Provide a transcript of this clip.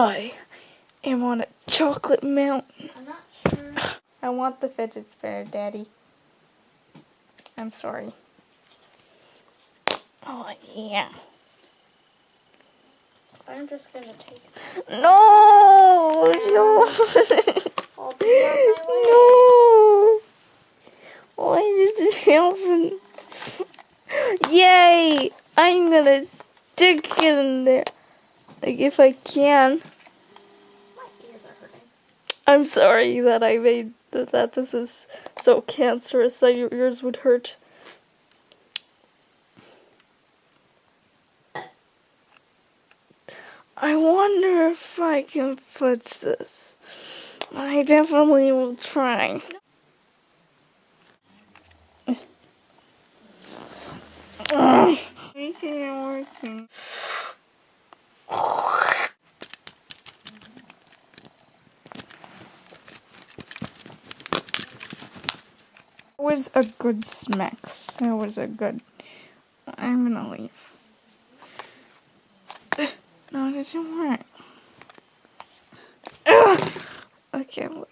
I am on a chocolate mountain. I'm not sure. I want the fidget spinner, Daddy. I'm sorry. Oh, yeah. I'm just gonna take that. No! No! I'll be on my way. No! Why did this happen? Yay! I'm gonna stick it in there. Like, if I can. My ears are hurting. I'm sorry that I made that this is so cancerous that your ears would hurt. I wonder if I can fudge this. I definitely will try. Working. That was a good smacks. That was a good. I'm gonna leave. No, it didn't work. Okay, look.